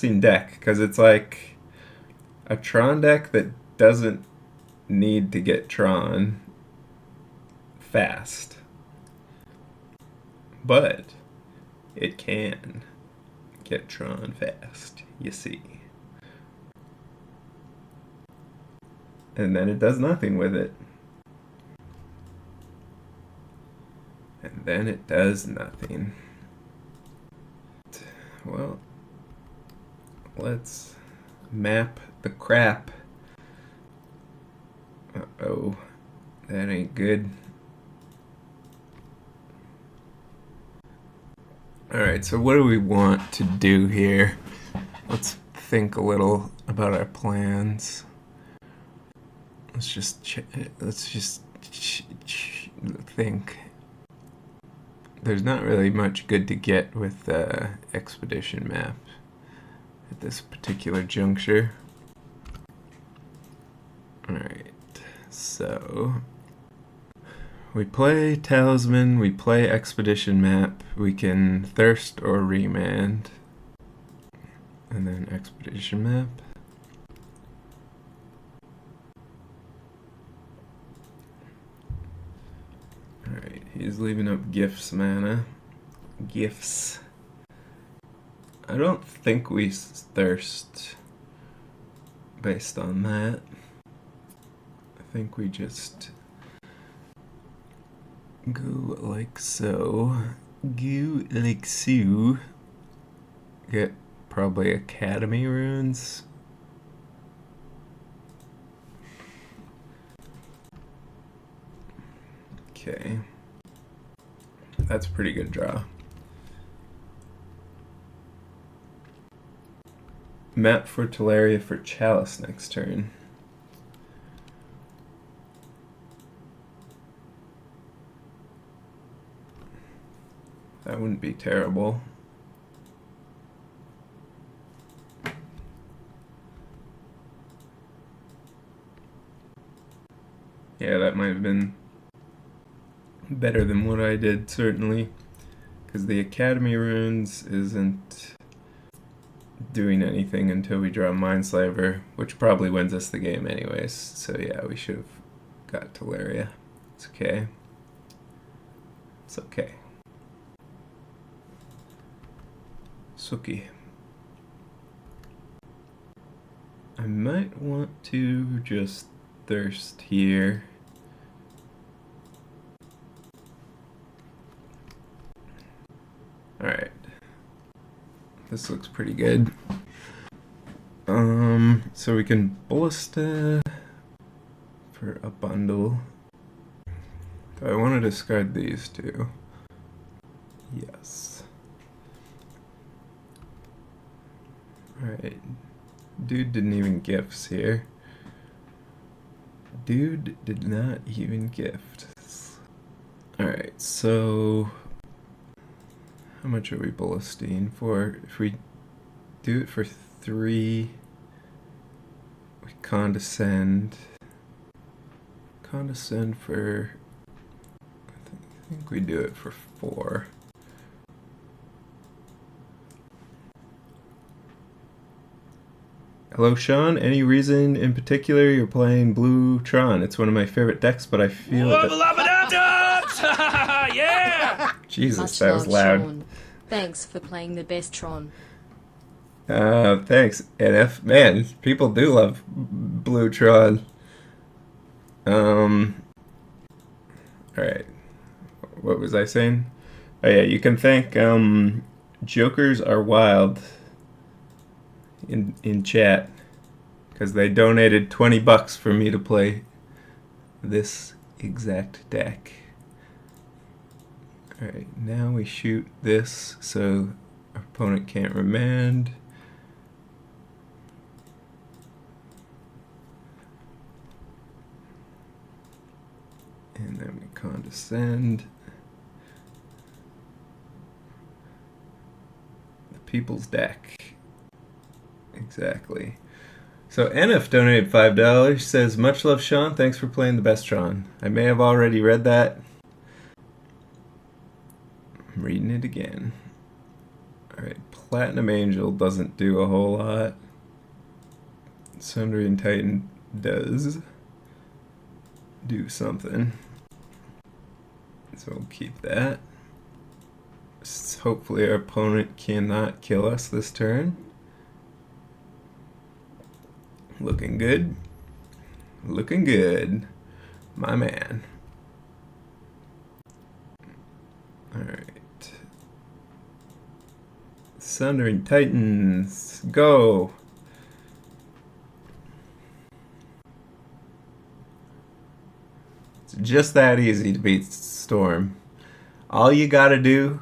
interesting deck, because it's like a Tron deck that doesn't need to get Tron fast. But it can get Tron fast, you see. And then it does nothing with it. And then it does nothing. Well, let's map the crap. Uh-oh, that ain't good. Alright, so what do we want to do here? Let's think a little about our plans. Let's just think. There's not really much good to get with the expedition map at this particular juncture. Alright, so we play Talisman, we play Expedition map, we can Thirst or Remand, and then Expedition map. Alright, he's leaving up Gifts mana. Gifts. I don't think we Thirst based on that. I think we just go like so. Go like so. Get probably Academy runes. Okay. That's a pretty good draw. Map for Teleria for Chalice next turn. That wouldn't be terrible. Yeah, that might have been better than what I did, certainly. Because the Academy runes isn't doing anything until we draw Mindslaver, which probably wins us the game anyways. So yeah, we should have got Teleria. It's okay. It's okay. Suki. I might want to just Thirst here. Alright. This looks pretty good. So we can Ballista for a bundle. Do I want to discard these two? Yes. Alright. Dude didn't even gifts here. Dude did not even gift. Alright, so how much are we ballisting for? If we do it for 3, we condescend. Condescend for, I think we do it for 4. Hello, Sean. Any reason in particular you're playing Blue Tron? It's one of my favorite decks, but I feel Yeah! Jesus, Much that was love, loud. Sean. Thanks for playing the best Tron. Thanks, NF. Man, people do love Blue Tron. Alright. What was I saying? Oh yeah, you can thank, Jokers Are Wild in chat, because they donated $20 for me to play this exact deck. Alright, now we shoot this so our opponent can't remand. And then we condescend. The people's deck. Exactly. So NF donated $5, says, much love, Sean. Thanks for playing the best Tron. I may have already read that. I'm reading it again. Alright, Platinum Angel doesn't do a whole lot. Sundering Titan does do something. So we'll keep that. Hopefully our opponent cannot kill us this turn. Looking good. Looking good. My man. Alright. Sundering Titans. Go! It's just that easy to beat Storm. All you gotta do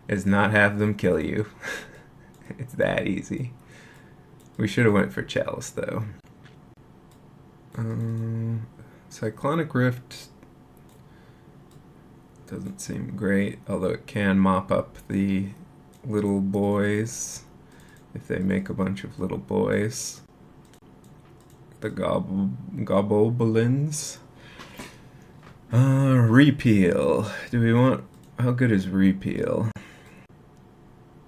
is not have them kill you. It's that easy. We should have went for Chalice though. Cyclonic Rift doesn't seem great, although it can mop up the little boys if they make a bunch of little boys. The Goblins. Repeal. Do we want... How good is Repeal?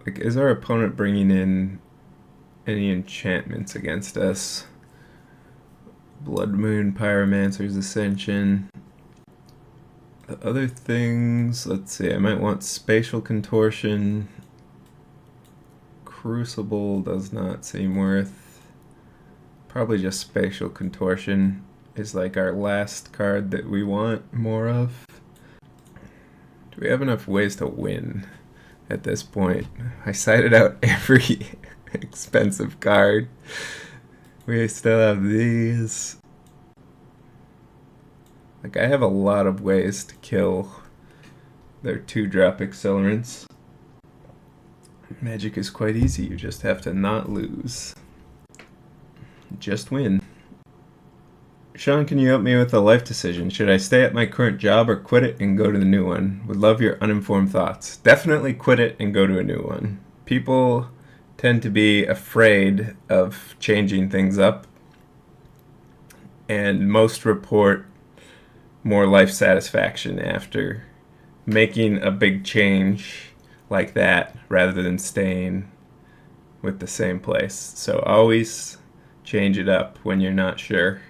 Like, is our opponent bringing in any enchantments against us? Blood Moon, Pyromancer's Ascension. The other things, let's see, I might want Spatial Contortion. Crucible does not seem worth. Probably just Spatial Contortion is like our last card that we want more of. Do we have enough ways to win at this point? I cited out every expensive card. We still have these. Like, I have a lot of ways to kill their 2-drop accelerants. Magic is quite easy, you just have to not lose. Just win. Sean, can you help me with a life decision? Should I stay at my current job or quit it and go to the new one? Would love your uninformed thoughts. Definitely quit it and go to a new one. People tend to be afraid of changing things up, and most report more life satisfaction after making a big change like that rather than staying with the same place. So always change it up when you're not sure.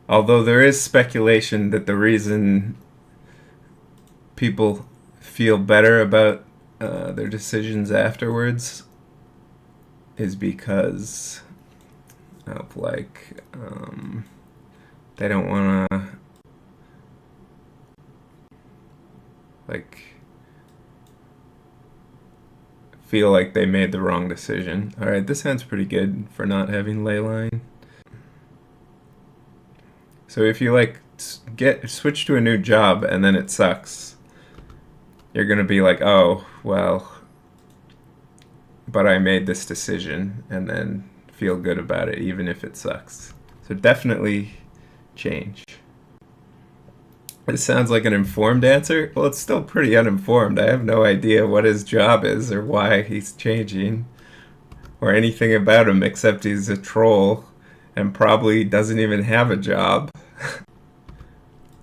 Although there is speculation that the reason people feel better about their decisions afterwards is because of, like, they don't want to, like, feel like they made the wrong decision. Alright, this hand's pretty good for not having Leyline. So if you, like, switch to a new job and then it sucks, you're gonna be like, oh, well, but I made this decision, and then feel good about it even if it sucks. So definitely change. It sounds like an informed answer. Well, it's still pretty uninformed. I have no idea what his job is or why he's changing or anything about him except he's a troll and probably doesn't even have a job.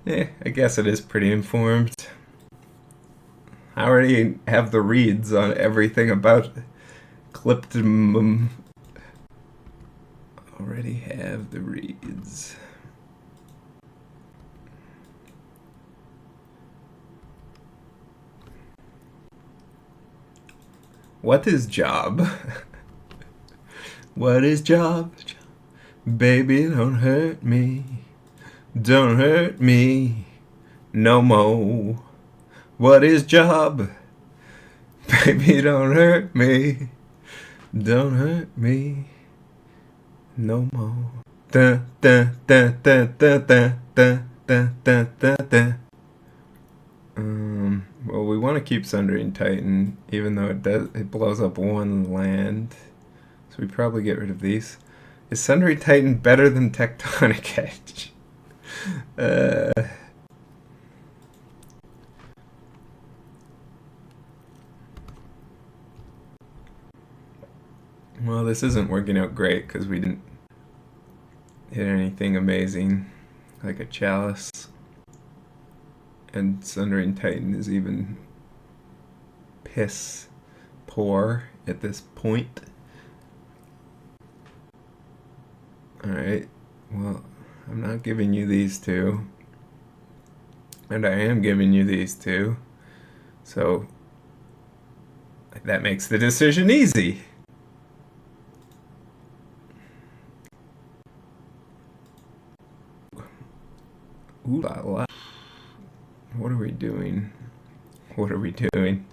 I guess it is pretty informed. I already have the reads on everything about Cliptum. Already have the reads. What is job? What is job? Baby, don't hurt me. Don't hurt me no more. What is job? Baby, don't hurt me. Don't hurt me no more. Dun, dun, dun, dun, dun, dun, dun, dun, dun, dun, dun. Well, we want to keep Sundering Titan, even though it blows up one land. So we probably get rid of these. Is Sundering Titan better than Tectonic Edge? Well, this isn't working out great because we didn't hit anything amazing like a Chalice. And Sundering Titan is even piss poor at this point. Alright, well, I'm not giving you these two. And I am giving you these two. So that makes the decision easy. Ooh la la. What are we doing? What are we doing?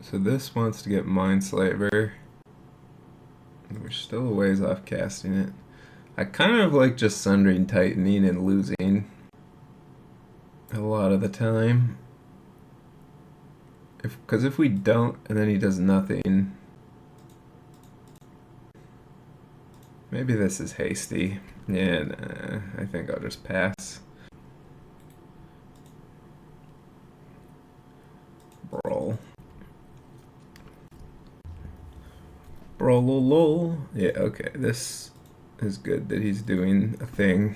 So this wants to get Mindslaver. We're still a ways off casting it. I kind of like just Sundering Tightening and losing a lot of the time. Because if we don't, and then he does nothing, maybe this is hasty. Yeah, nah, I think I'll just pass. Brawl. Brawl. Yeah, okay, this is good that he's doing a thing.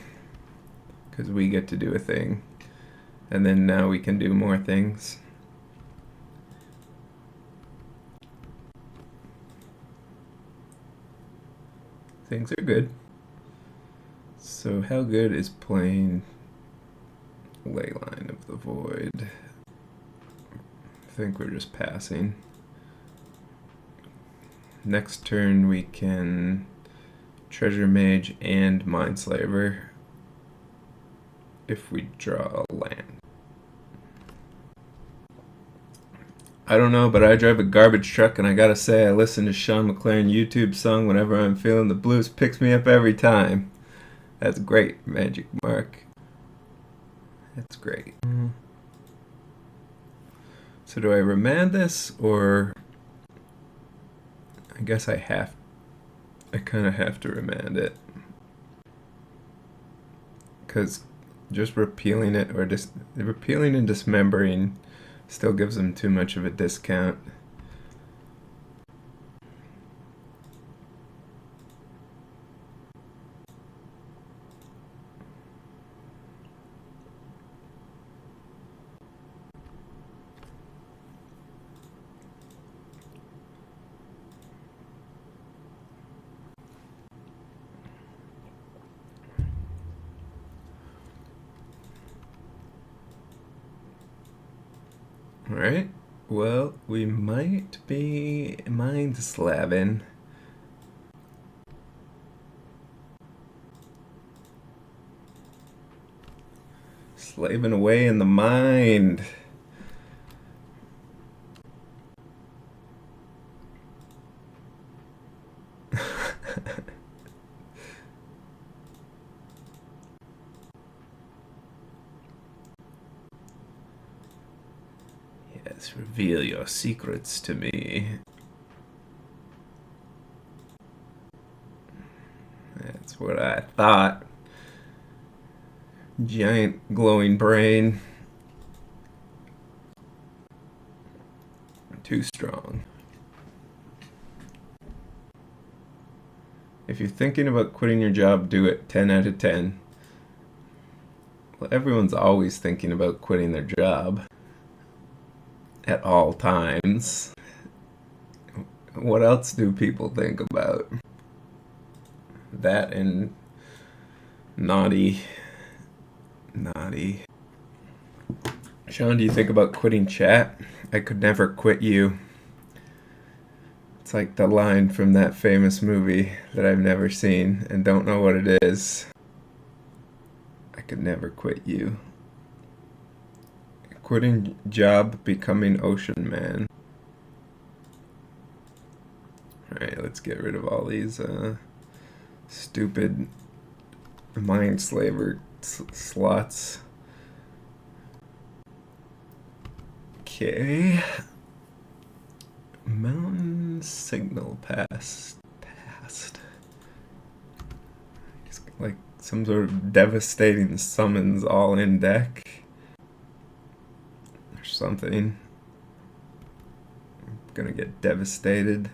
Because we get to do a thing. And then now we can do more things. Things are good. So how good is playing Leyline of the Void? I think we're just passing. Next turn we can Treasure Mage and Mindslaver if we draw a land. I don't know, but I drive a garbage truck, and I gotta say, I listen to Sean McLaren YouTube song whenever I'm feeling the blues. Picks me up every time. That's great, Magic Mark. That's great. So do I remand this, or I guess I kind of have to remand it. Because just repealing it, or just repealing and dismembering still gives them too much of a discount. Alright, well, we might be mind slabbing. Slaving away in the mind. Yes, reveal your secrets to me. That's what I thought. Giant glowing brain. Too strong. If you're thinking about quitting your job, do it. 10 out of 10. Well, everyone's always thinking about quitting their job. At all times. What else do people think about? That and naughty. Sean, do you think about quitting chat? I could never quit you. It's like the line from that famous movie that I've never seen and don't know what it is. I could never quit you. Quitting job, becoming ocean man. Alright, let's get rid of all these stupid Mindslaver slots. Okay. Mountain signal passed. It's like some sort of devastating summons all in deck. Or something. I'm gonna get devastated.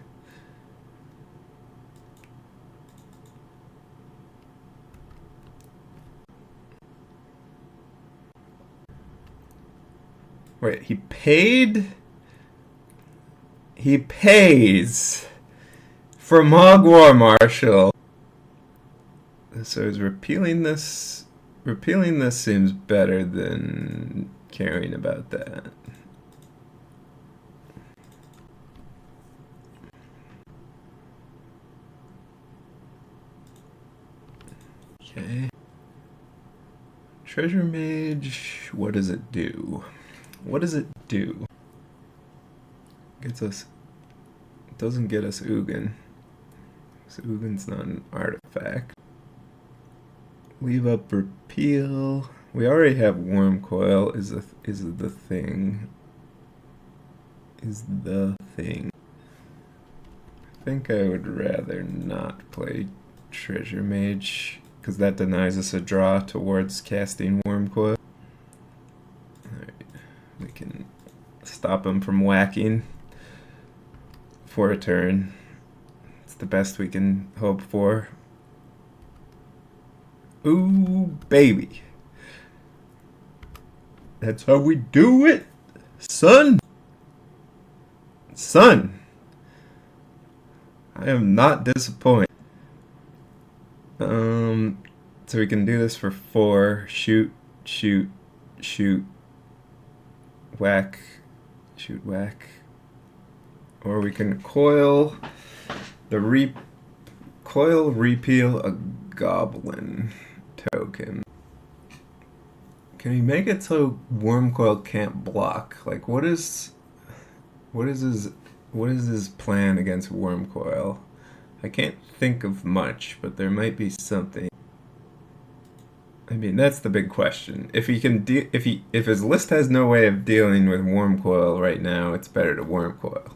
Wait, he paid? He pays for Mog War Marshal. So is repealing this? Repealing this seems better than caring about that. Okay. Treasure Mage, what does it do? What does it do? Gets us. It doesn't get us Ugin. So Ugin's not an artifact. Leave up repeal. We already have Worm Coil. Is the thing. Is the thing. I think I would rather not play Treasure Mage, because that denies us a draw towards casting Worm Coil. Alright, we can stop him from whacking for a turn. It's the best we can hope for. Ooh, baby. That's how we do it, son. Son. I am not disappointed. So we can do this for 4. Shoot, shoot, shoot, whack, shoot, whack. Or we can coil repeal a goblin token. Can he make it so Worm Coil can't block? Like, what is his plan against Worm Coil? I can't think of much, but there might be something. I mean, that's the big question. If he can if his list has no way of dealing with Worm Coil right now, it's better to Worm Coil.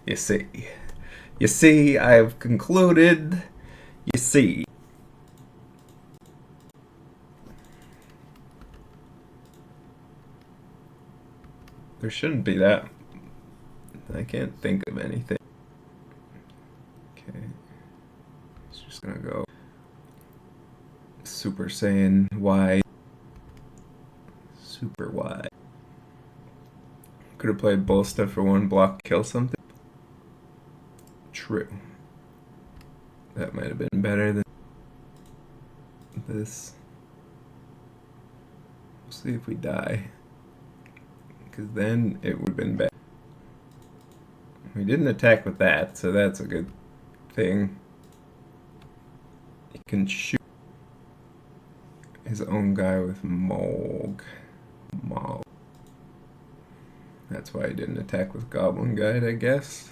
You see, I've concluded. You see. There shouldn't be that. I can't think of anything. Okay. It's just gonna go Super Saiyan Y. Super Y. Could have played Bolsta for 1 block, kill something. True. That might have been better than this. We'll see if we die. Because then it would have been bad. We didn't attack with that, so that's a good thing. He can shoot his own guy with Mog. That's why he didn't attack with Goblin Guide, I guess.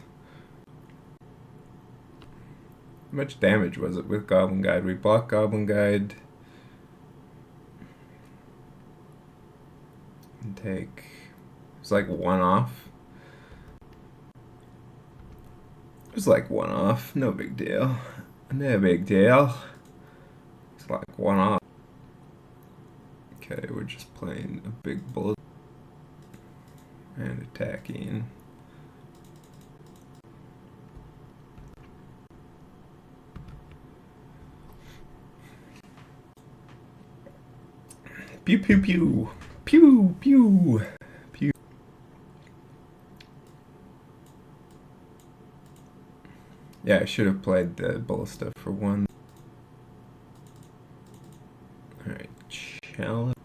How much damage was it with Goblin Guide? We blocked Goblin Guide. And take... It's like 1 off. It was like 1 off. No big deal. No big deal. It's like 1 off. Okay, we're just playing a big bullet. And attacking. Pew pew pew. Pew pew. Pew. Yeah, I should have played the ballista for 1. Alright, challenge.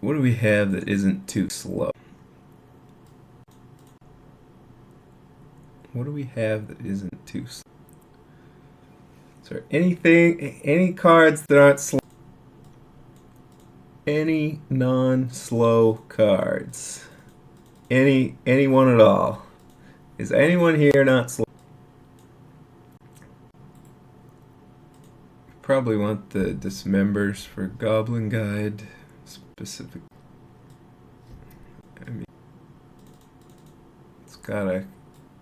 What do we have that isn't too slow? What do we have that isn't too slow? Is there any cards that aren't slow? Any non-slow cards? Anyone at all? Is anyone here not slow? Probably want the dismembers for Goblin Guide specific. I mean, it's gotta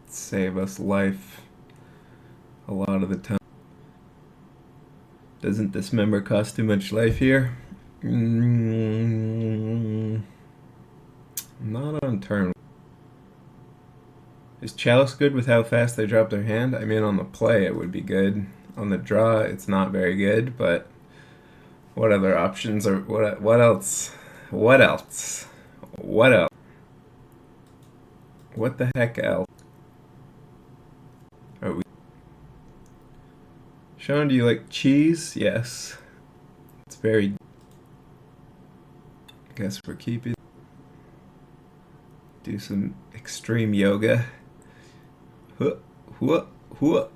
save us life a lot of the time. Doesn't dismember cost too much life here? Not on turn. Is Chalice good with how fast they drop their hand? I mean, on the play it would be good. On the draw, it's not very good, but what other options are... What else? What else? What else? What the heck else? Are we? Sean, do you like cheese? Yes. It's very. Guess we're keeping. Do some extreme yoga. Huh, huh, huh.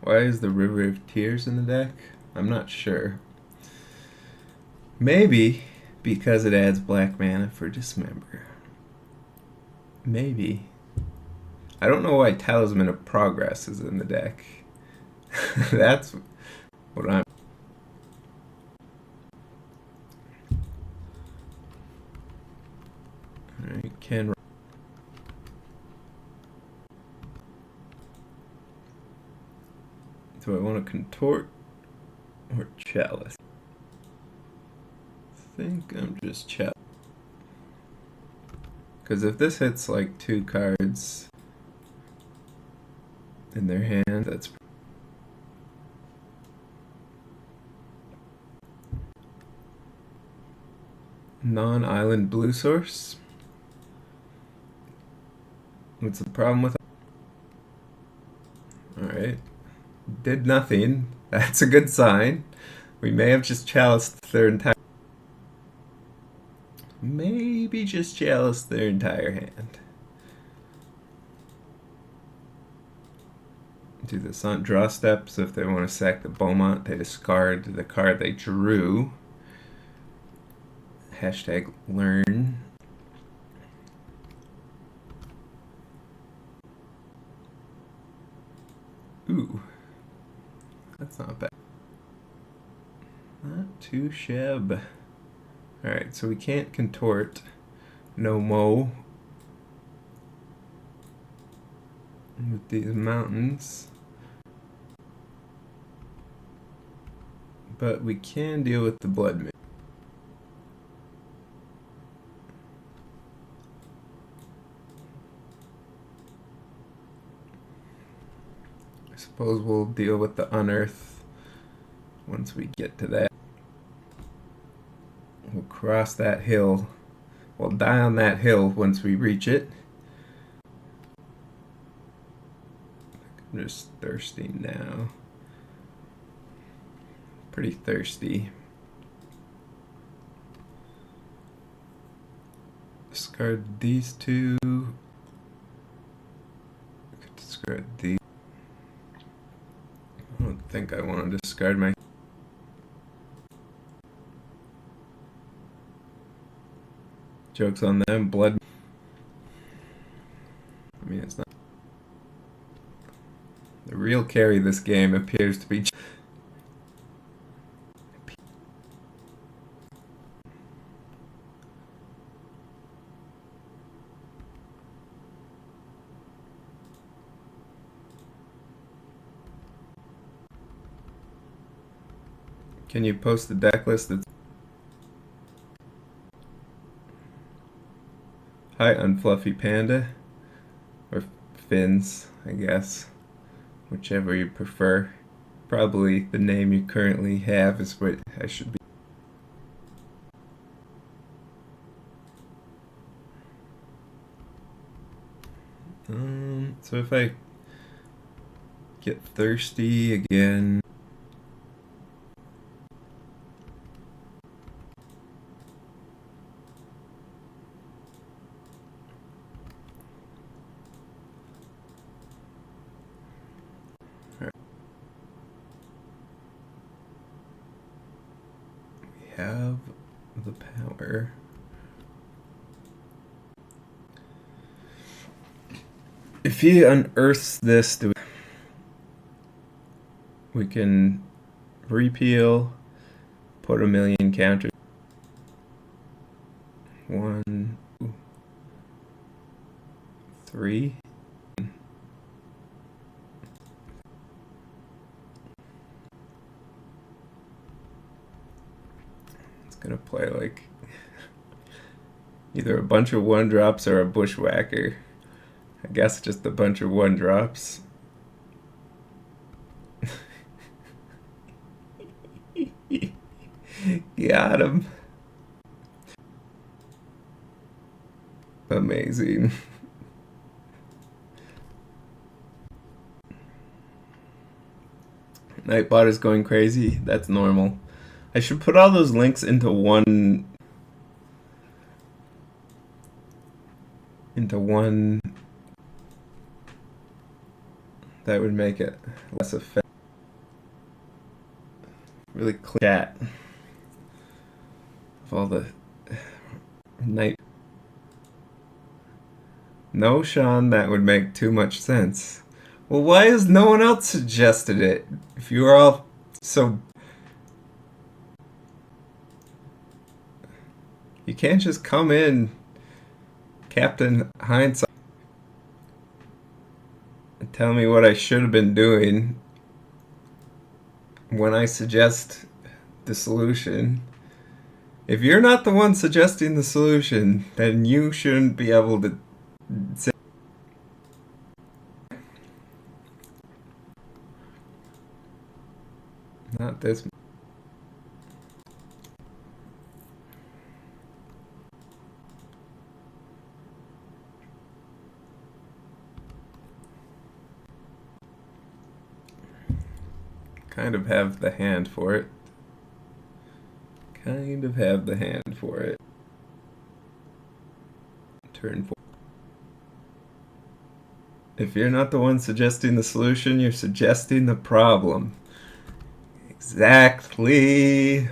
Why is the River of Tears in the deck? I'm not sure. Maybe because it adds black mana for Dismember. Maybe. I don't know why Talisman of Progress is in the deck. That's what I'm. Alright, can. Do I want to contort or chalice? I think I'm just chalice. Because if this hits like 2 cards in their hand, that's non-island blue source. What's the problem with it? Alright. Did nothing. That's a good sign. We may have just chaliced their entire. Maybe just chaliced their entire hand. Do this on draw steps. If they want to sack the Beaumont, they discard the card they drew. Hashtag learn. Ooh. That's not bad. Not too shabby. Alright, so we can't contort. No mo. With these mountains. But we can deal with the blood moon. I suppose we'll deal with the unearth once we get to that. We'll cross that hill. We'll die on that hill once we reach it. I'm just thirsty now. Pretty thirsty. Discard these 2. Could discard these. I don't think I want to discard my. Joke's on them. Blood. I mean, it's not. The real carry this game appears to be. Can you post the deck list that's. Hi, Unfluffy Panda. Or Fins, I guess. Whichever you prefer. Probably the name you currently have is what I should be. So if I get thirsty again. Have the power. If he unearths this, we can repeal, put a million counters. 1, 2, 3. Gonna play like either a bunch of 1-drops or a bushwhacker. I guess just a bunch of 1-drops. Got him. Amazing. Nightbot is going crazy. That's normal. I should put all those links into one. That would make it less effective. Really clear chat of all the night. No, Sean, that would make too much sense. Well, why has no one else suggested it? If you are all so... You can't just come in, Captain Hindsight, and tell me what I should have been doing when I suggest the solution. If you're not the one suggesting the solution, then you shouldn't be able to say... Not this. Kind of have the hand for it. Kind of have the hand for it. Turn 4. If you're not the one suggesting the solution, you're suggesting the problem. Exactly.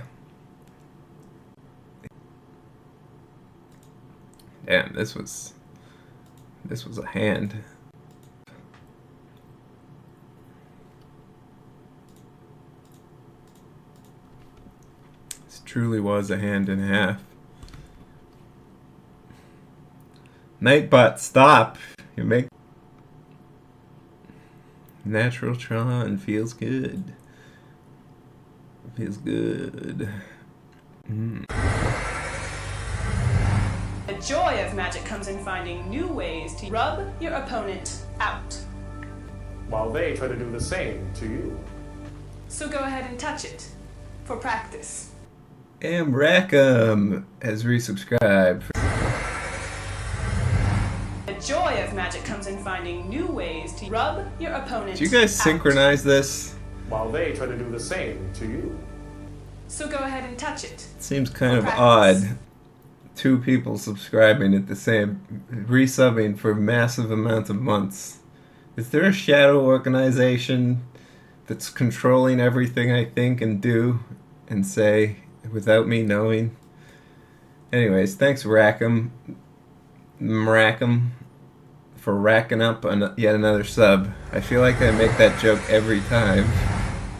Damn, this was a hand. This truly was a hand and a half. Nightbot, stop! You make natural Tron feels good. Feels good. The joy of magic comes in finding new ways to rub your opponent out. While they try to do the same to you. So go ahead and touch it for practice. And Rackham has resubscribed. The joy of magic comes in finding new ways to rub your opponent out. Do you guys synchronize this? While they try to do the same to you. So go ahead and touch it. Seems kind of odd. Two people subscribing at the same, resubbing for massive amounts of months. Is there a shadow organization that's controlling everything I think and do and say without me knowing? Anyways, thanks Rackham, for racking up yet another sub. I feel like I make that joke every time.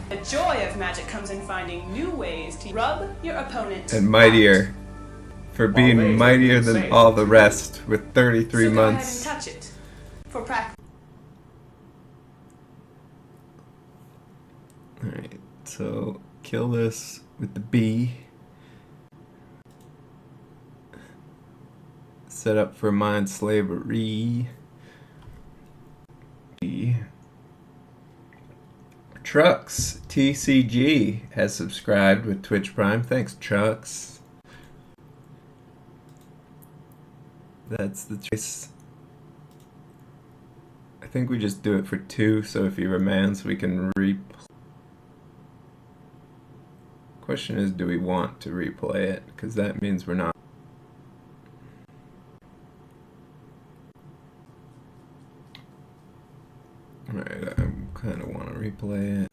The joy of magic comes in finding new ways to rub your opponent and mightier. out. For being mightier than all the rest with 33 months. So go ahead and touch it for practice. Alright, so kill this with the B. Set up for mind slavery. B. Trucks TCG has subscribed with Twitch Prime. Thanks, Trucks. That's the choice. I think we just do it for 2, so if he remands, we can replay. Question is, do we want to replay it? Because that means we're not. Alright, I kind of want to replay it.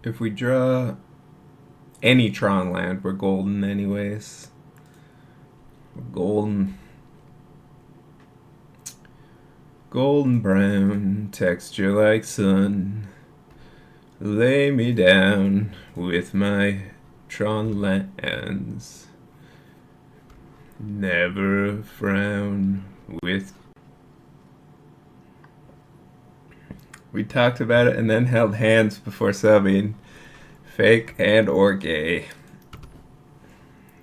If we draw any Tron land, we're golden anyways. Golden brown texture like sun. Lay me down with my Tron lands. Never frown with. We talked about it and then held hands before subbing. Fake and or gay.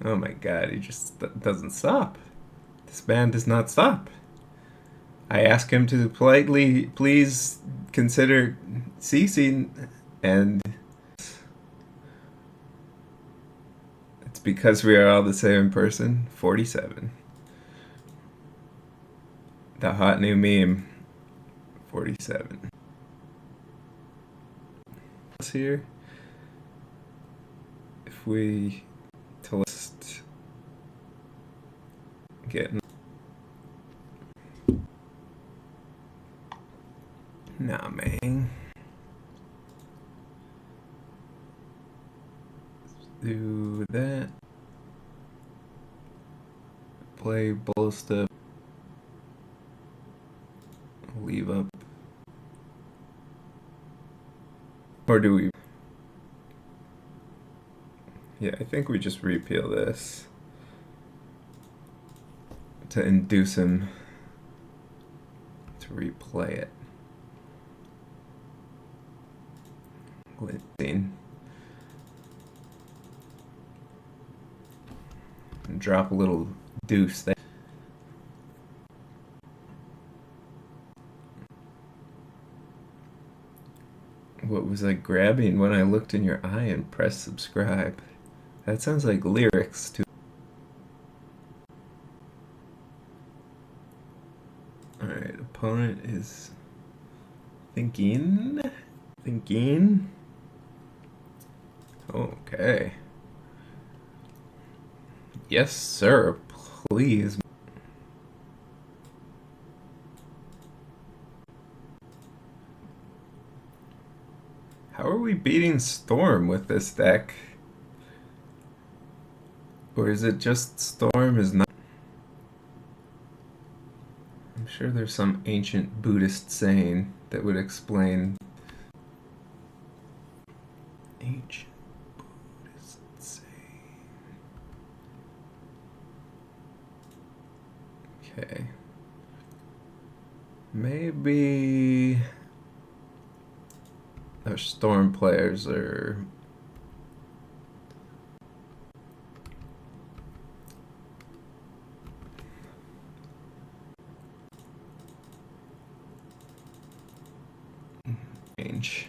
Oh my god, he just doesn't stop. This man does not stop. I ask him to politely please consider ceasing, and because we are all the same person. 47. The hot new meme. 47. Here, if we to list get nah man do that, play bull stuff, leave up, or do we? Yeah, I think we just repeal this to induce him to replay it. Let's see. And drop a little deuce there. What was I grabbing when I looked in your eye and pressed subscribe? That sounds like lyrics to. Alright, opponent is thinking. Okay. Yes, sir. Please. How are we beating Storm with this deck? Or is it just Storm is not? I'm sure there's some ancient Buddhist saying that would explain. Ancient Buddhist saying. Okay. Maybe our Storm players are change.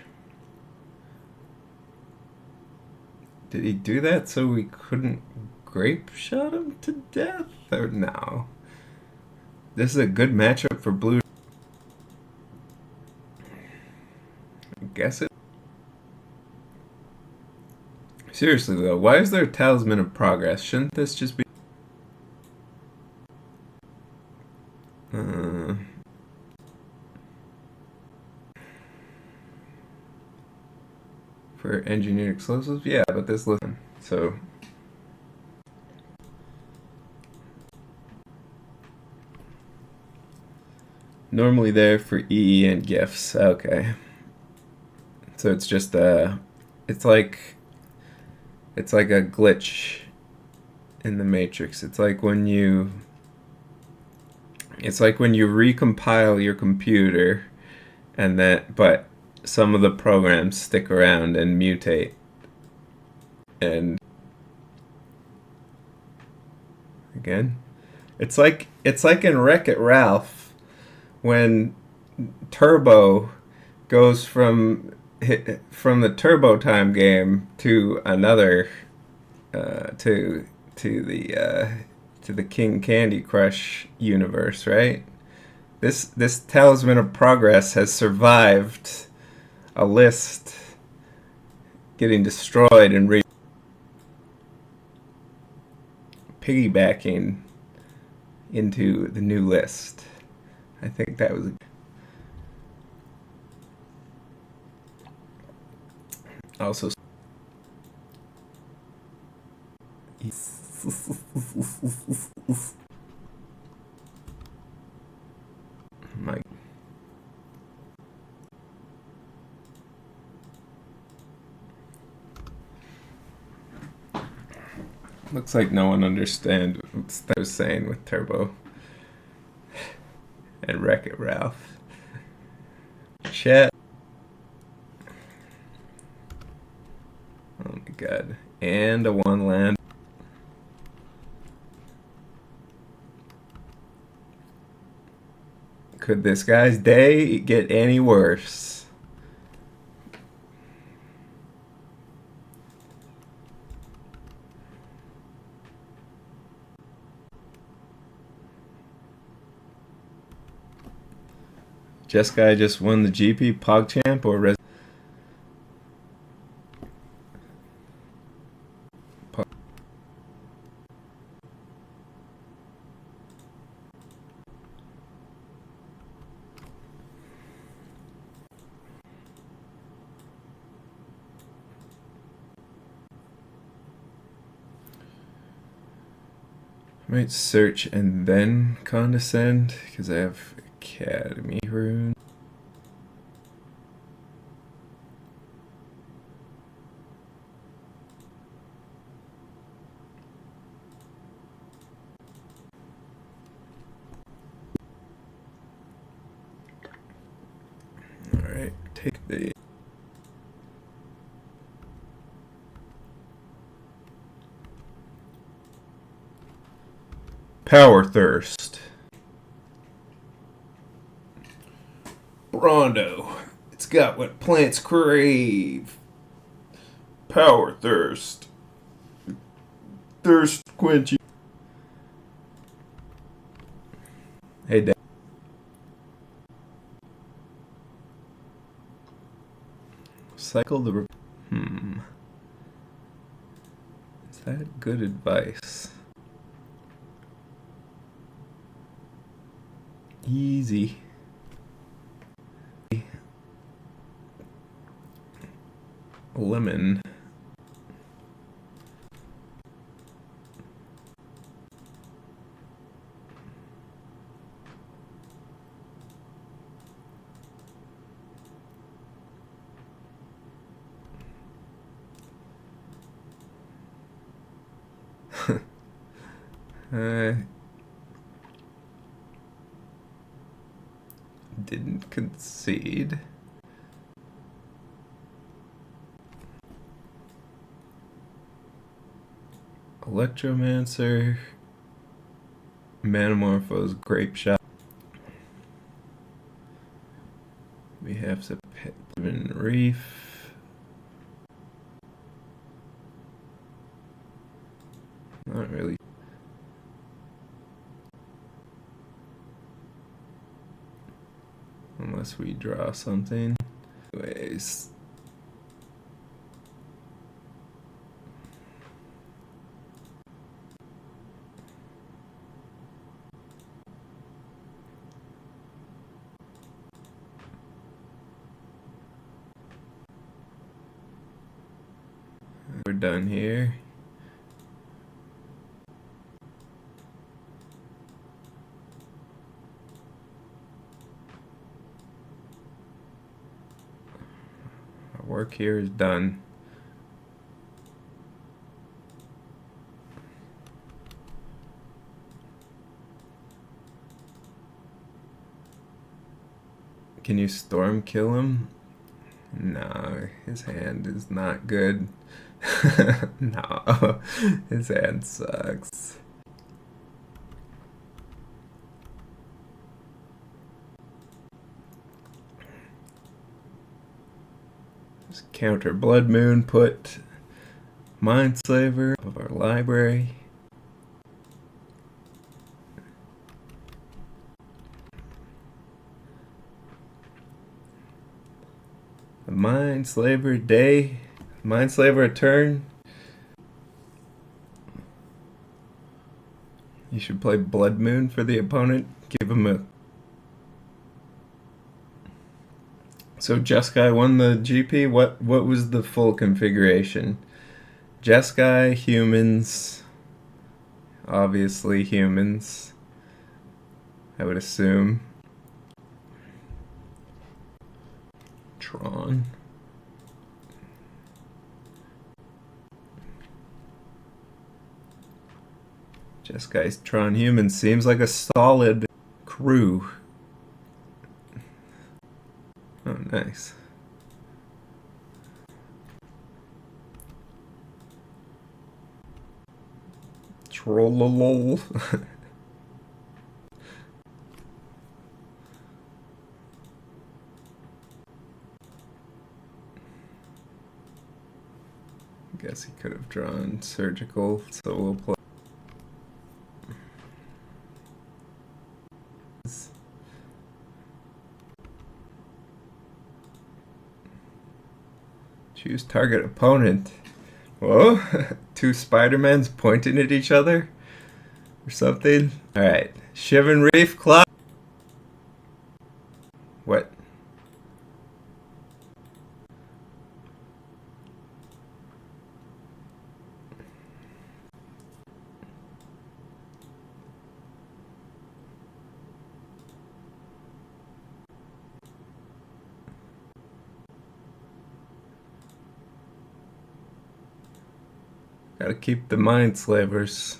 Did he do that so we couldn't grape shot him to death? Or no? This is a good matchup for blue. I guess it. Seriously though, why is there a Talisman of Progress? Shouldn't this just be for engineered explosives? Yeah, but this listen. So normally there for EE and gifts. Okay. So it's just it's like a glitch in the Matrix. It's like when you recompile your computer and but some of the programs stick around and mutate. And again, it's like in Wreck-It Ralph when Turbo goes from the Turbo Time game to another to the King Candy Crush universe, right? This Talisman of Progress has survived a list getting destroyed and piggybacking into the new list. I think that was also my looks like no one understands what I was saying with Turbo and Wreck-It Ralph. Chat. Oh my god. And a one land. Could this guy's day get any worse? Jeskai just won the GP PogChamp or I might search and then condescend because I have Academy Rune. Alright, take the Power Thirst. Brondo. It's got what plants crave. Power Thirst. Thirst quenching. Hey, Dad. Cycle the... Is that good advice? Easy. Lemon. Didn't concede. Electromancer, Manamorphose, Grape Shot. We have Septimin Reef. Not really. Unless we draw something. Anyways. We're done here. Our work here is done. Can you storm kill him? No, his hand is not good. No, his hand sucks. Just counter Blood Moon, put Mindslaver of our library. A Mindslaver day, Mindslaver a turn. You should play Blood Moon for the opponent. Give him a... So Jeskai won the GP? What was the full configuration? Jeskai, humans. Obviously humans. I would assume. Tron. Jeskai's Tron human seems like a solid crew. Oh, nice. Trollolol. Guess he could have drawn surgical, so we'll play. Choose target opponent. Whoa, two Spider-Mans pointing at each other or something. Alright, Shiv and Reef Club. What? Gotta keep the mind slavers.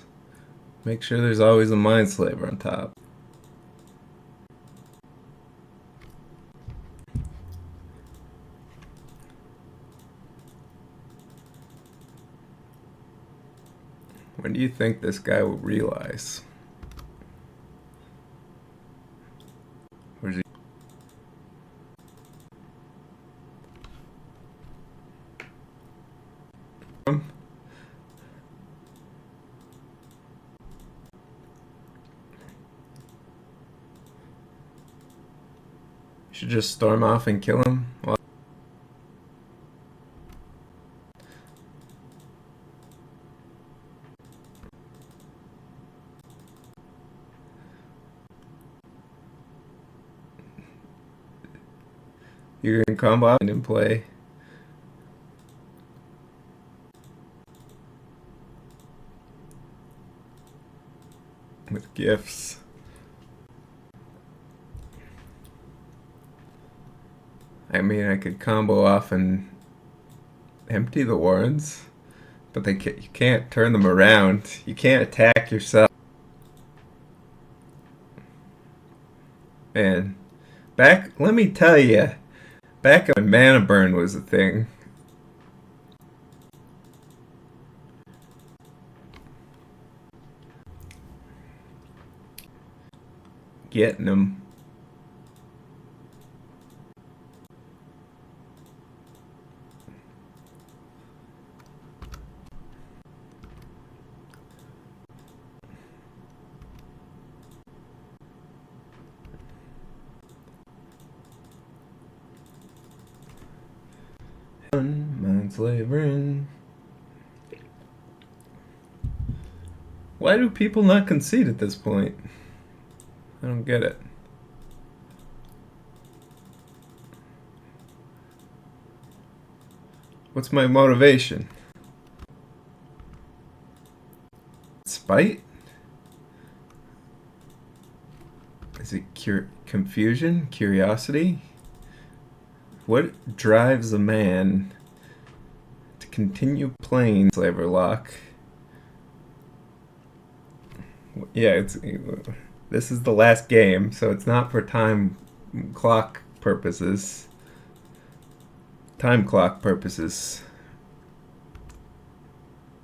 Make sure there's always a mind slaver on top. When do you think this guy will realize? Where's he? Should just storm off and kill him? Well, you're gonna combo and play. With gifts. I mean, I could combo off and empty the warrens, but you can't turn them around. You can't attack yourself. Man, let me tell you, back when mana burn was a thing. Getting them. Mind slavering. Why do people not concede at this point? I don't get it. What's my motivation? Spite? Is it confusion? Curiosity? What drives a man to continue playing Slaver Lock? Yeah, this is the last game, so it's not for time clock purposes. Time clock purposes.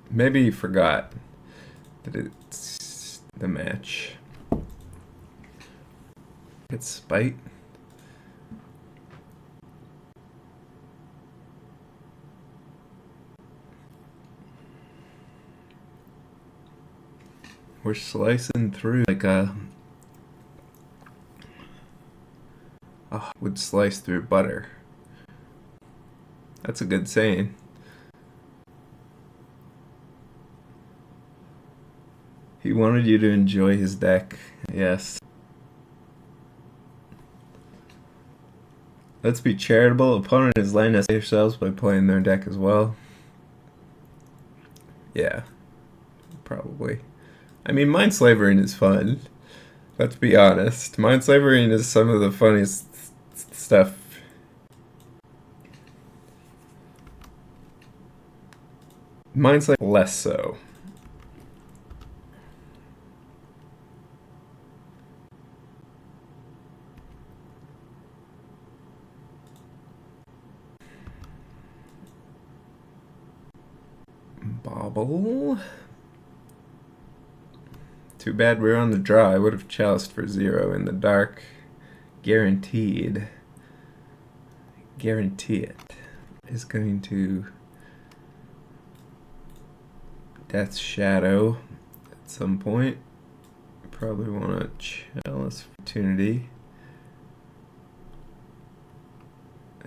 Maybe you forgot that it's the match. It's spite. We're slicing through like would slice through butter. That's a good saying. He wanted you to enjoy his deck. Yes. Let's be charitable. Opponent is letting us save ourselves by playing their deck as well. Yeah. Probably. I mean, mind slavering is fun. Let's be honest. Mind slavering is some of the funniest stuff. Mind slavering less so. Bobble. Too bad we're on the draw. I would have chaliced for 0 in the dark. Guaranteed. Guarantee it. Is going to Death's Shadow at some point. Probably want to chalice opportunity.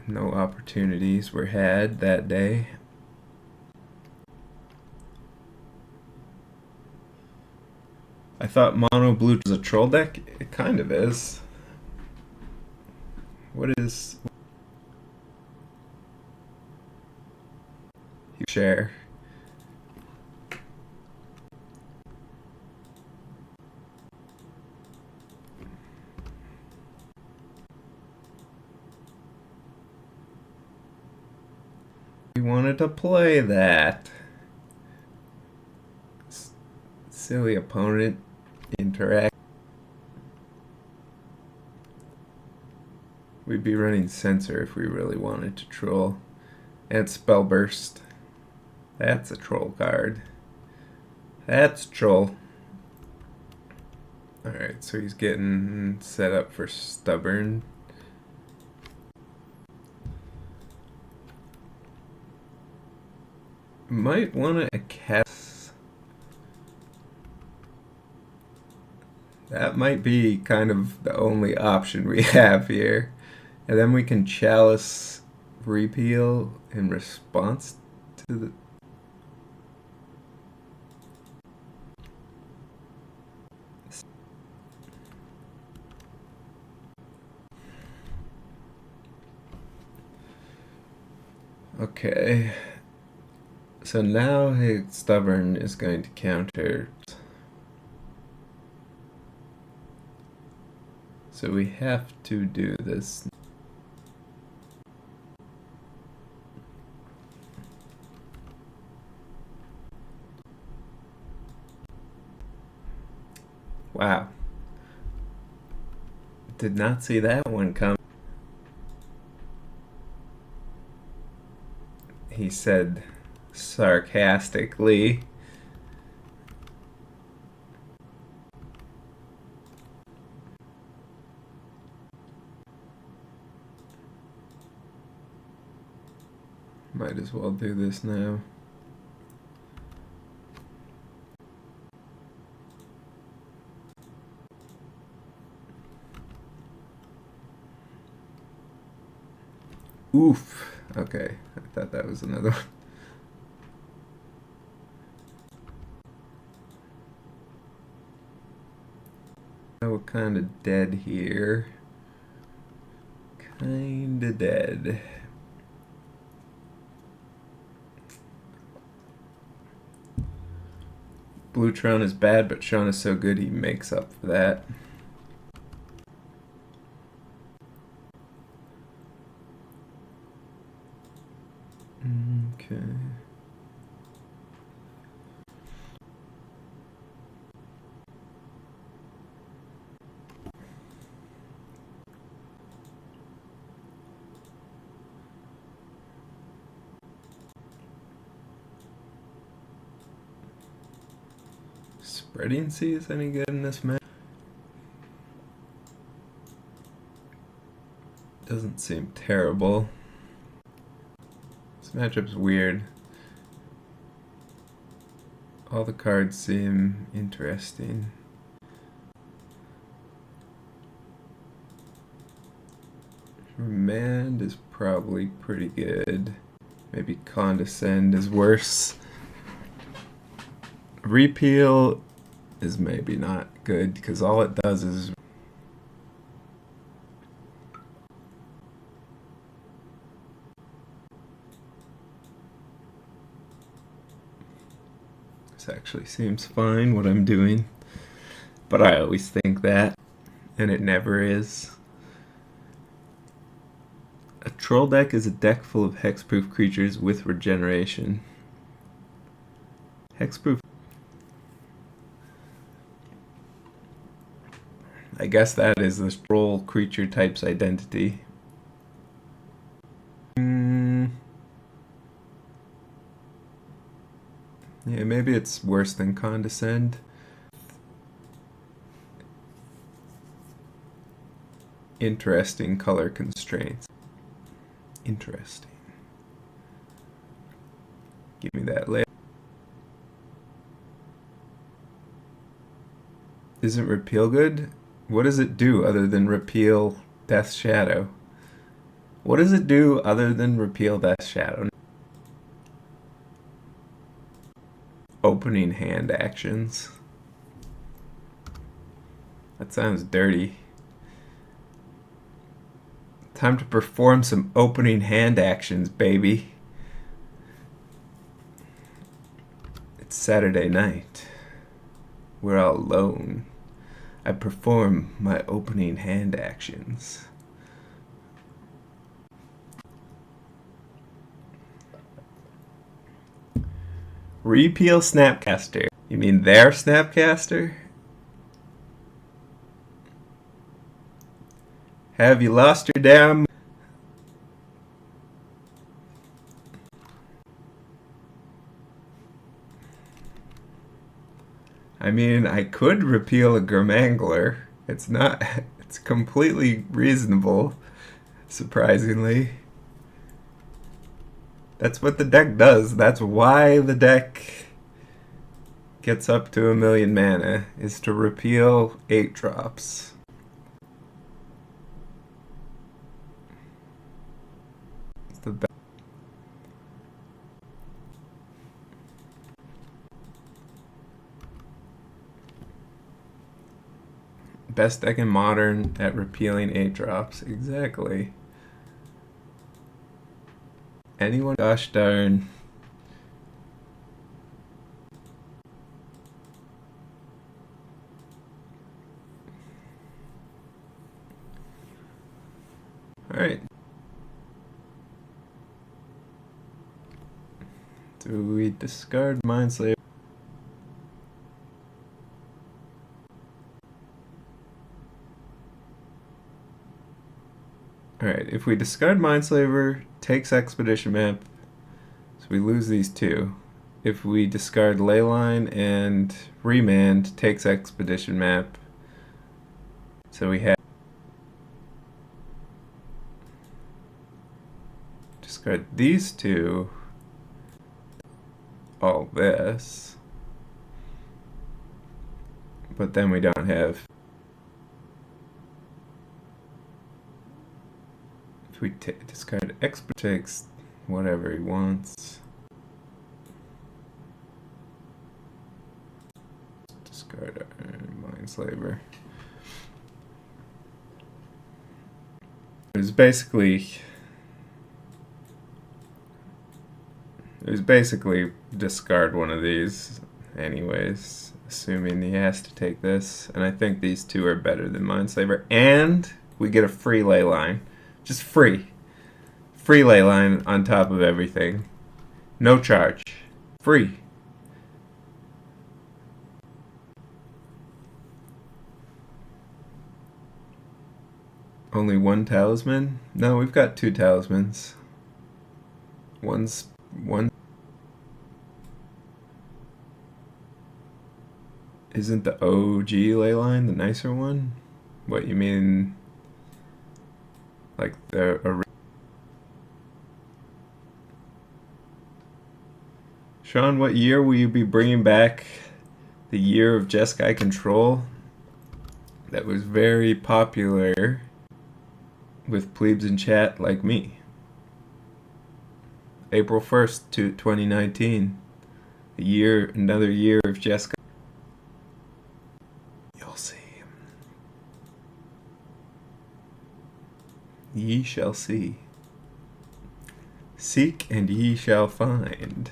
And No opportunities were had that day. I thought mono blue was a troll deck. It kind of is. What is share? We wanted to play that. Silly opponent interact. We'd be running Censor if we really wanted to troll. And Spellburst. That's a troll card. That's troll. Alright, so he's getting set up for Stubborn. Might want to cast. That might be kind of the only option we have here. And then we can Chalice Repeal in response to the... Okay. So now his Stubborn is going to counter. So we have to do this. Wow. Did not see that one come. He said sarcastically. Might as well do this now. Oof. Okay, I thought that was another one. Oh, we're kind of dead here. Kinda dead. Blue Tron is bad, but Sean is so good he makes up for that. Okay. Spreading Seas any good in this match? Doesn't seem terrible. This matchup's weird. All the cards seem interesting. Remand is probably pretty good. Maybe Condescend is worse. Repeal is maybe not good because all it does is this actually seems fine what I'm doing, but I always think that, and it never is. A troll deck is a deck full of hexproof creatures with regeneration. Hexproof. I guess that is the troll creature type's identity. Yeah, maybe it's worse than Condescend. Interesting color constraints. Interesting. Give me that later. Isn't repeal good? What does it do other than repeal Death's Shadow? What does it do other than repeal that shadow? Opening hand actions. That sounds dirty. Time to perform some opening hand actions, baby. It's Saturday night. We're all alone. I perform my opening hand actions. Repeal Snapcaster. You mean their Snapcaster? Have you lost your damn... I mean, I could repeal a Grimangler. It's not... It's completely reasonable, surprisingly. That's what the deck does. That's why the deck gets up to 1,000,000 mana, is to repeal 8-drops. The best deck in Modern at repealing 8-drops. Exactly. Anyone? Gosh darn. Alright. Do we discard Mindslaver? Alright, if we discard Mindslaver, takes Expedition Map, so we lose these two. If we discard Leyline and Remand, takes Expedition Map, so we have... Discard these two, all this, but then we don't have... If we discard Expert, takes whatever he wants. Discard our Mindslaver. It was basically discard one of these anyways, assuming he has to take this. And I think these two are better than Mindslaver. And we get a free Leyline. Just free. Free Leyline on top of everything. No charge. Free. Only one talisman? No, we've got 2 talismans. One. Isn't the OG Leyline the nicer one? What, you mean like the... Sean, what year will you be bringing back the Year of Jeskai Control? That was very popular with plebes in chat like me. April 1st, 2019. Another year of Jeskai. You'll see. Ye shall see. Seek and ye shall find.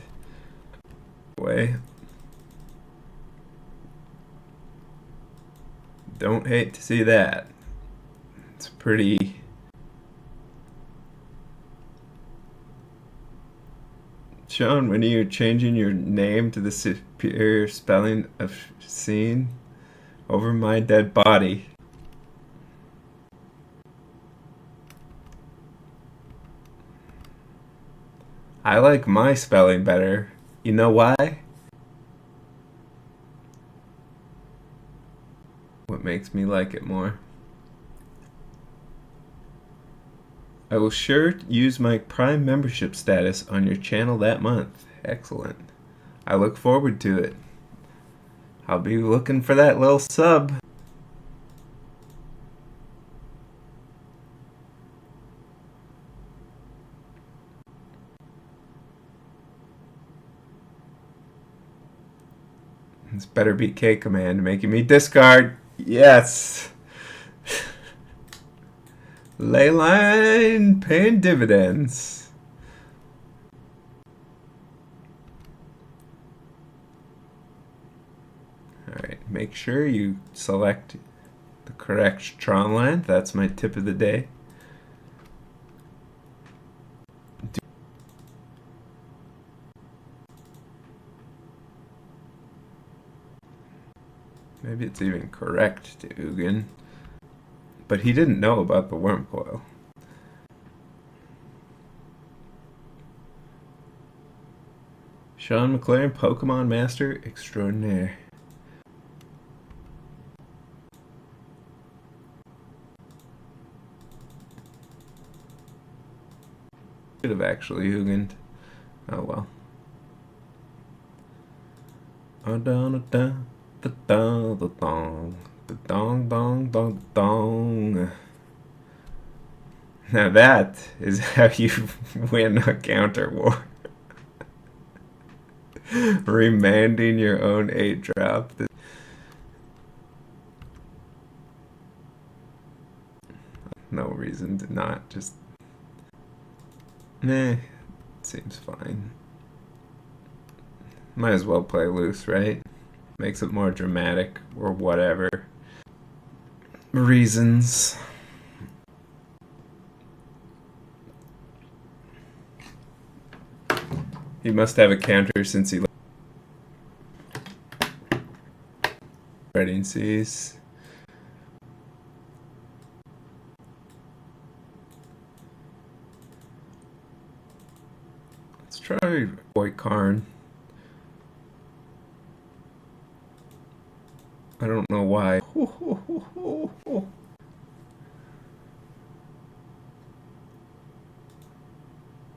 Way. Don't hate to see that. It's pretty... Sean, when are you changing your name to the superior spelling of scene? Over my dead body. I like my spelling better. You know why? What makes me like it more? I will sure use my Prime membership status on your channel that month. Excellent. I look forward to it. I'll be looking for that little sub. This better be K command making me discard. Yes. Leyline paying dividends. Alright, make sure you select the correct Tron land. That's my tip of the day. Maybe it's even correct to Ugin. But he didn't know about the worm coil. Sean McLaren, Pokemon Master Extraordinaire. Should have actually Hugined. Oh well. The dong. Now that is how you win a counter war. Remanding your own 8-drop. No reason to not just... Meh, seems fine. Might as well play loose, right? Makes it more dramatic, or whatever. Reasons. He must have a counter since he... Spreading seas. Let's try Boy Karn. I don't know why.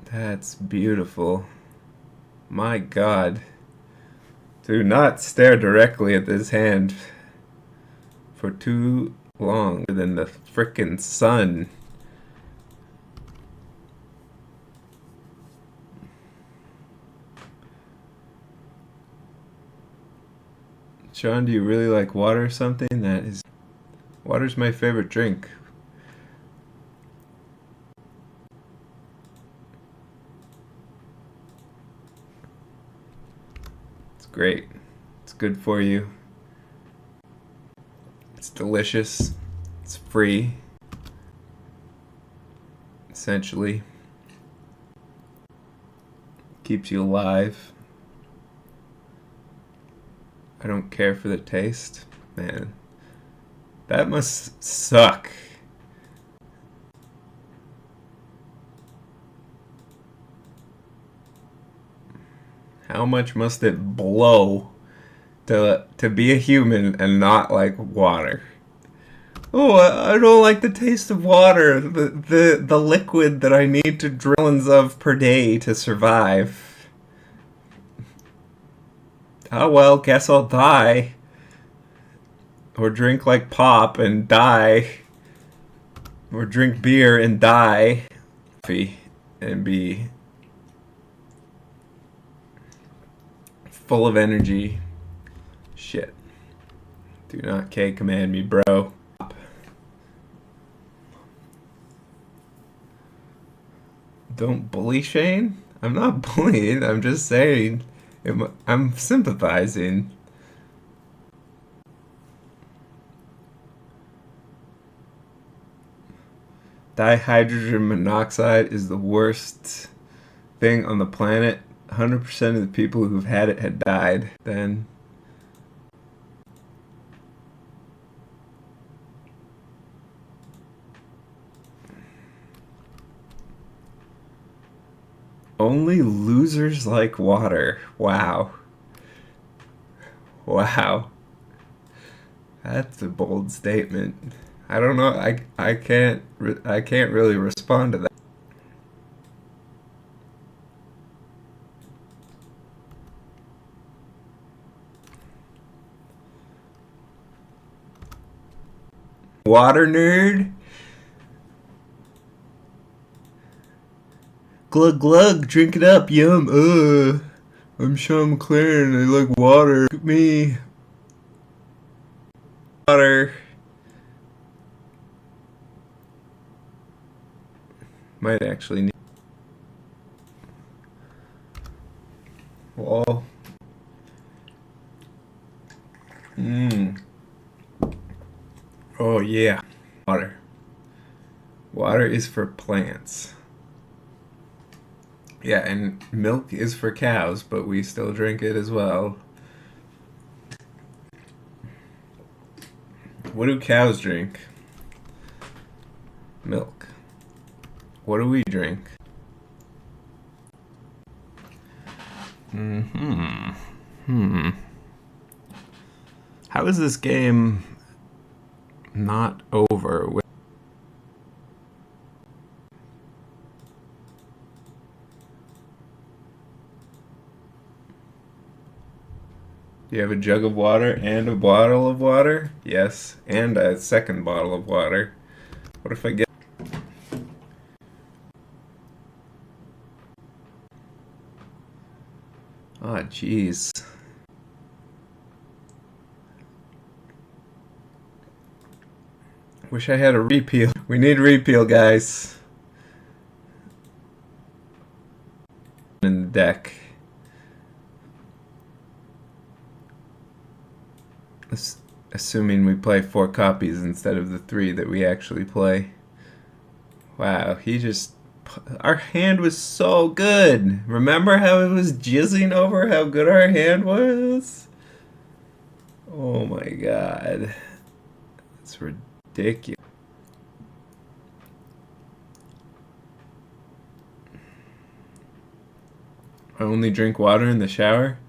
That's beautiful. My God. Do not stare directly at this hand for too long than the frickin' sun. Sean, do you really like water or something? Water's my favorite drink. It's great. It's good for you. It's delicious. It's free. Essentially. Keeps you alive. I don't care for the taste. Man, that must suck. How much must it blow to be a human and not like water? Oh, I don't like the taste of water. The liquid that I need to drillings of per day to survive. Oh well, guess I'll die. Or drink like pop and die. Or drink beer and die. And be full of energy. Shit. Do not K command me, bro. Don't bully Shane? I'm not bullying, I'm just saying. I'm sympathizing. Dihydrogen monoxide is the worst thing on the planet. 100% of the people who've had it had died then. Only losers like water. Wow. Wow. That's a bold statement. I don't know. I can't really respond to that. Water nerd. Glug glug, drink it up, yum. I'm Sean McLaren. I like water. Look at me. water. Might actually need. Well. Oh yeah. Water. Water is for plants. Yeah, and milk is for cows, but we still drink it as well. What do cows drink? Milk. What do we drink? How is this game not over with? Do you have a jug of water and a bottle of water? Yes, and a second bottle of water. What if I get... Ah, jeez. Wish I had a repeal. We need repeal, guys. In the deck. Assuming we play 4 copies instead of the 3 that we actually play. Wow, he just... Our hand was so good! Remember how it was jizzing over how good our hand was? Oh my god. It's ridiculous. I only drink water in the shower?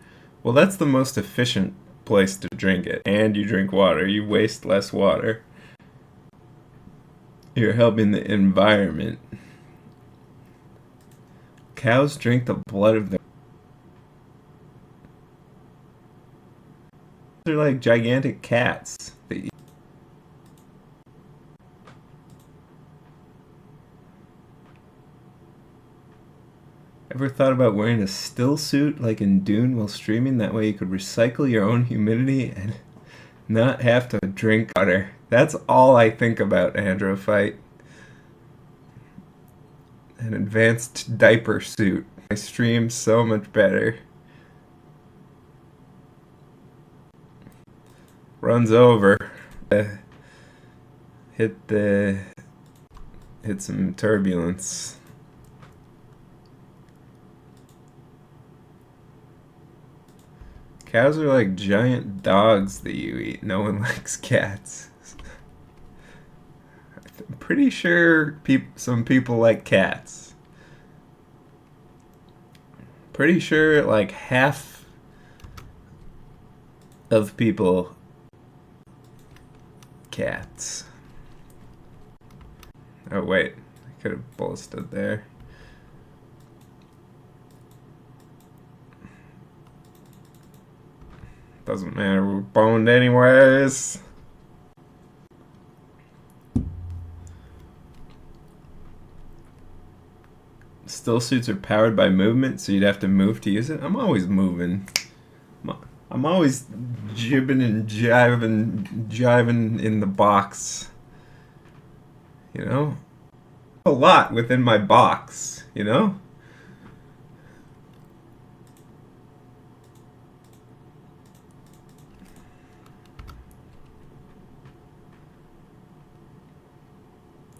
Well, that's the most efficient place to drink it. And you drink water. You waste less water. You're helping the environment. Cows drink the blood of their... They're like gigantic cats. Ever thought about wearing a still suit like in Dune while streaming? That way you could recycle your own humidity and not have to drink water. That's all I think about, Androphyte. An advanced diaper suit. I stream so much better. Runs over. Hit some turbulence. Cows are like giant dogs that you eat. No one likes cats. I'm pretty sure some people like cats. Pretty sure like half of people cats. Oh wait, I could have bolstered there. Doesn't matter, we're boned anyways. Still suits are powered by movement, so you'd have to move to use it. I'm always moving. I'm always jibbing and jiving in the box. You know? A lot within my box, you know?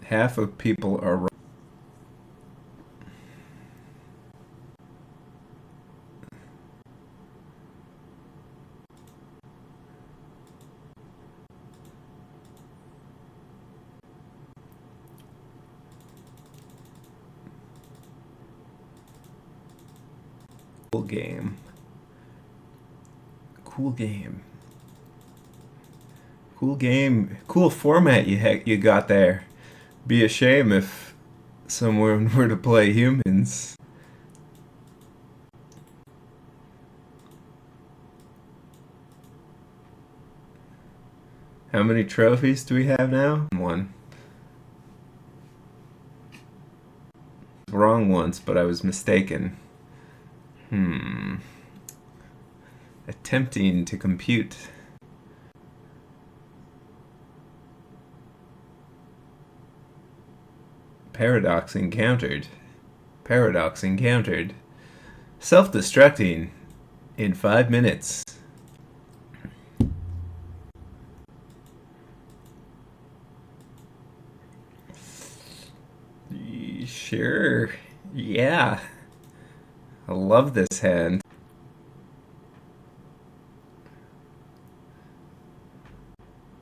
Half of people are wrong. Cool game. Cool game. Cool game. Cool format you got there. Be a shame if someone were to play humans. How many trophies do we have now? 1. Wrong once, but I was mistaken. Attempting to compute. Paradox encountered. Paradox encountered. Self-destructing in 5 minutes. Sure. Yeah. I love this hand.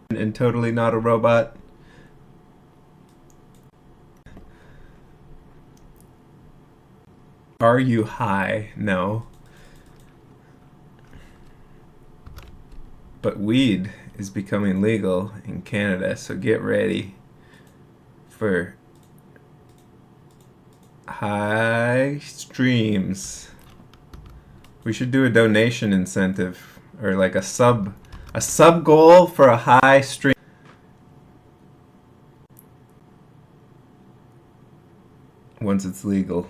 And totally not a robot. Are you high? No. But weed is becoming legal in Canada, so get ready for high streams. We should do a donation incentive or like a sub goal for a high stream. Once it's legal.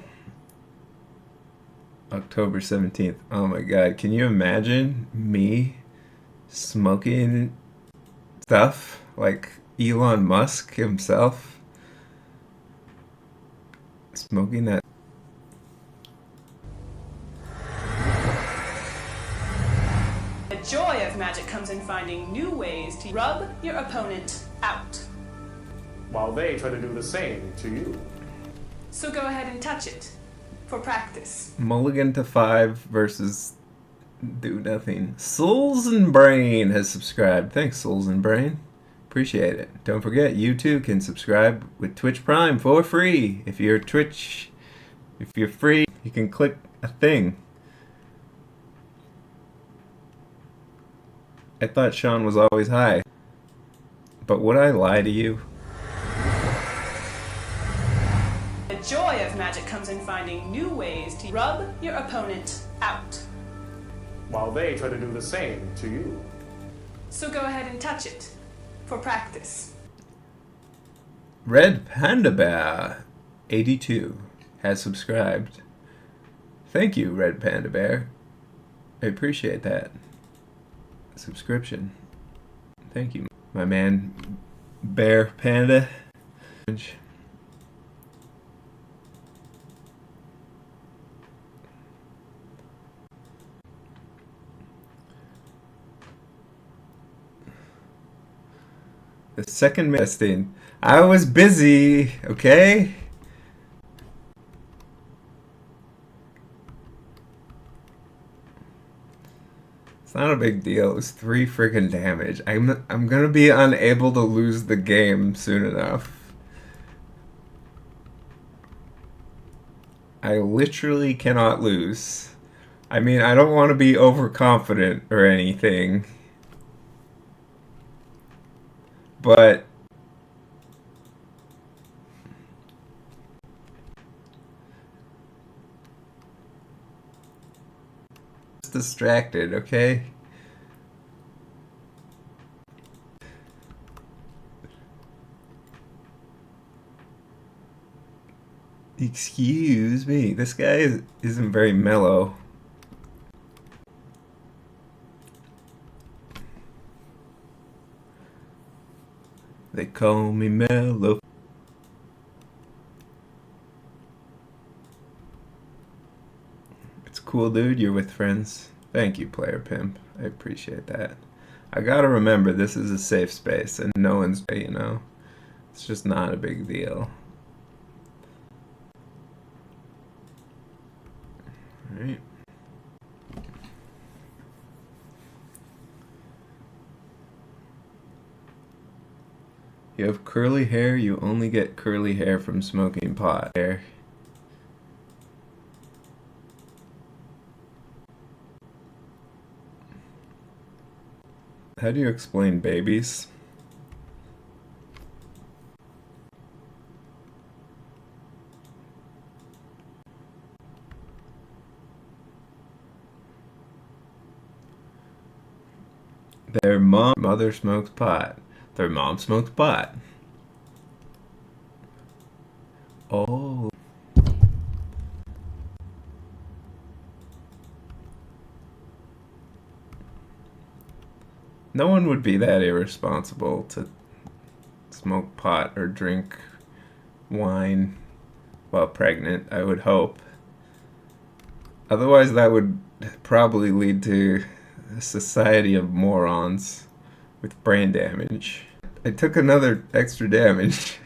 October 17th. Oh my god, can you imagine me smoking stuff like Elon Musk himself? Smoking that. The joy of magic comes in finding new ways to rub your opponent out. While they try to do the same to you. So go ahead and touch it for practice. Mulligan to 5 versus do nothing. Souls and Brain has subscribed. Thanks, Souls and Brain. Appreciate it. Don't forget, you too can subscribe with Twitch Prime for free. If you're free, you can click a thing. I thought Sean was always high. But would I lie to you? The joy of magic comes in finding new ways to rub your opponent out. While they try to do the same to you. So go ahead and touch it for practice. Red Panda Bear 82 has subscribed. Thank you, Red Panda Bear. I appreciate that subscription. Thank you, my man, Bear Panda. The second testing. I was busy, okay? It's not a big deal. It was 3 friggin' damage. I'm gonna be unable to lose the game soon enough. I literally cannot lose. I mean, I don't want to be overconfident or anything. But just distracted, okay? Excuse me, this guy isn't very mellow. They call me mellow. It's cool, dude. You're with friends. Thank you, Player Pimp. I appreciate that. I gotta remember, this is a safe space, and no one's, you know, it's just not a big deal. Alright. You have curly hair, you only get curly hair from smoking pot. Hair. How do you explain babies? Their mother smokes pot. Their mom smokes pot. Oh. No one would be that irresponsible to smoke pot or drink wine while pregnant, I would hope. Otherwise, that would probably lead to a society of morons with brain damage. I took another extra damage.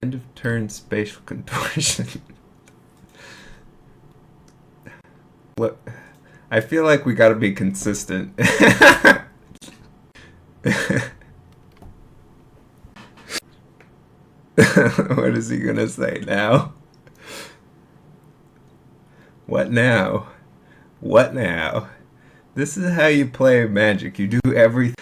End of turn spatial contortion. Look, I feel like we gotta be consistent. What is he gonna say now? What now? What now? This is how you play Magic. You do everything.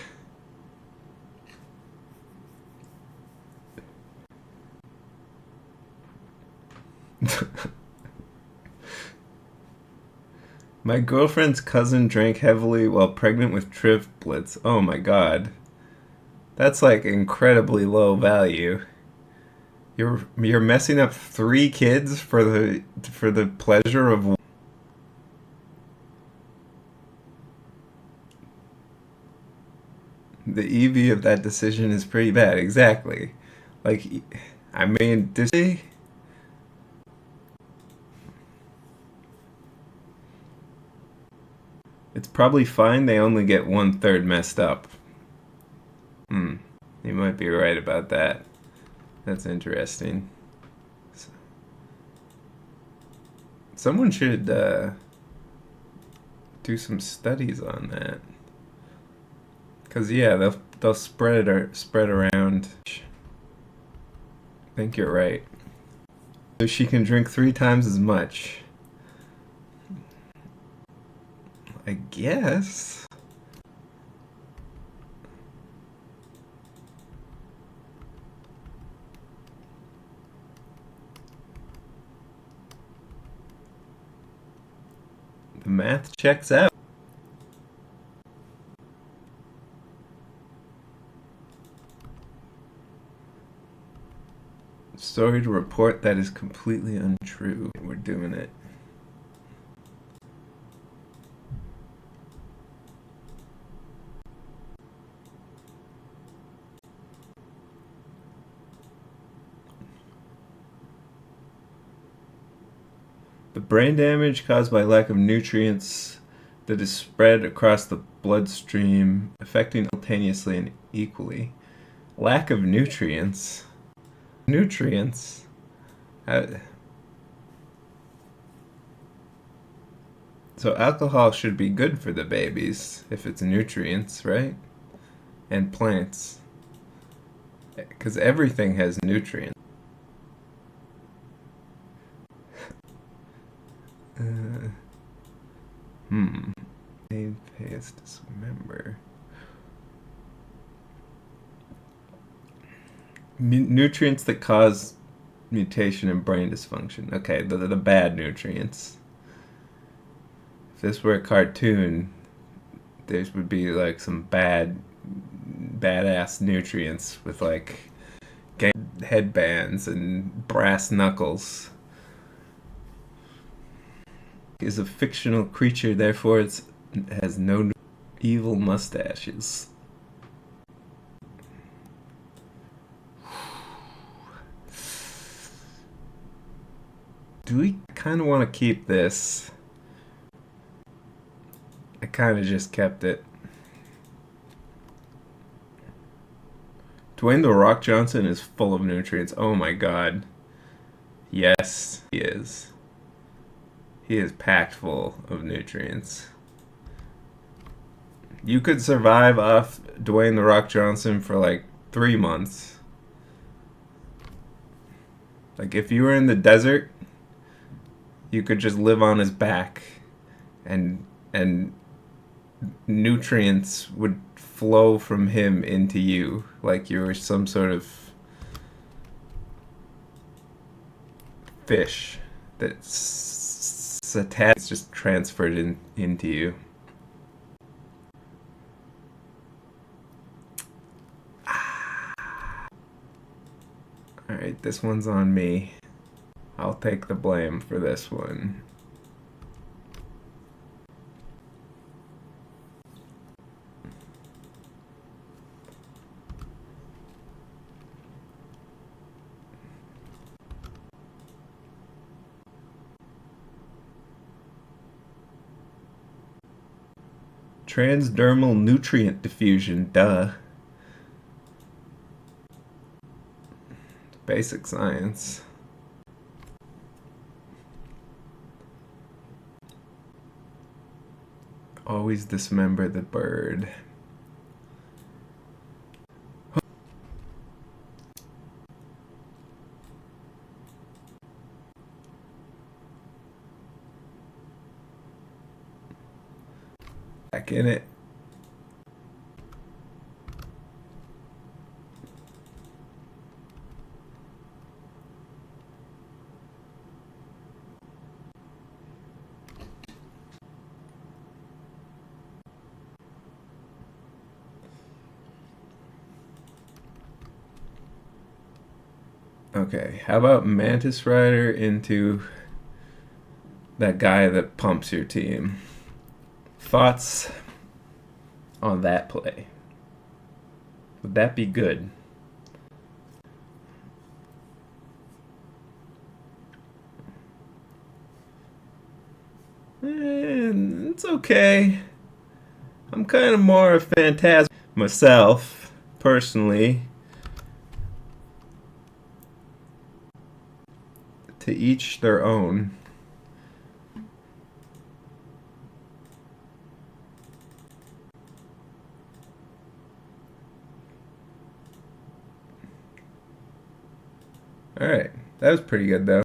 My girlfriend's cousin drank heavily while pregnant with triplets. Oh my god. That's like incredibly low value. You're messing up 3 kids for the pleasure of the EV of that decision is pretty bad. Exactly. Like, I mean, does he? It's probably fine they only get 1/3 messed up. You might be right about that. That's interesting. Someone should do some studies on that. Cause yeah, they'll spread around. I think you're right. So she can drink 3 times as much. I guess. The math checks out. Sorry to report that is completely untrue. We're doing it. The brain damage caused by lack of nutrients that is spread across the bloodstream, affecting simultaneously and equally. Lack of nutrients? Nutrients? So alcohol should be good for the babies if it's nutrients, right? And plants. Because everything has nutrients. Pay us dismember. Nutrients that cause mutation and brain dysfunction. Okay, the bad nutrients. If this were a cartoon, there would be like some badass nutrients with like headbands and brass knuckles. Is a fictional creature, therefore it has no evil mustaches. Do we kind of want to keep this? I kind of just kept it. Dwayne "The Rock" Johnson is full of nutrients. Oh my god. Yes, he is. He is packed full of nutrients. You could survive off Dwayne "The Rock" Johnson for like 3 months. Like if you were in the desert, you could just live on his back and nutrients would flow from him into you like you were some sort of fish that's attached, just transferred into you. Alright, this one's on me. I'll take the blame for this one. Transdermal nutrient diffusion, duh. Basic science. Always dismember the bird. Back in it. Okay, how about Mantis Rider into that guy that pumps your team? Thoughts on that play? Would that be good? It's okay. I'm kind of more a Phantasm myself, personally. To each their own. Alright, that was pretty good though.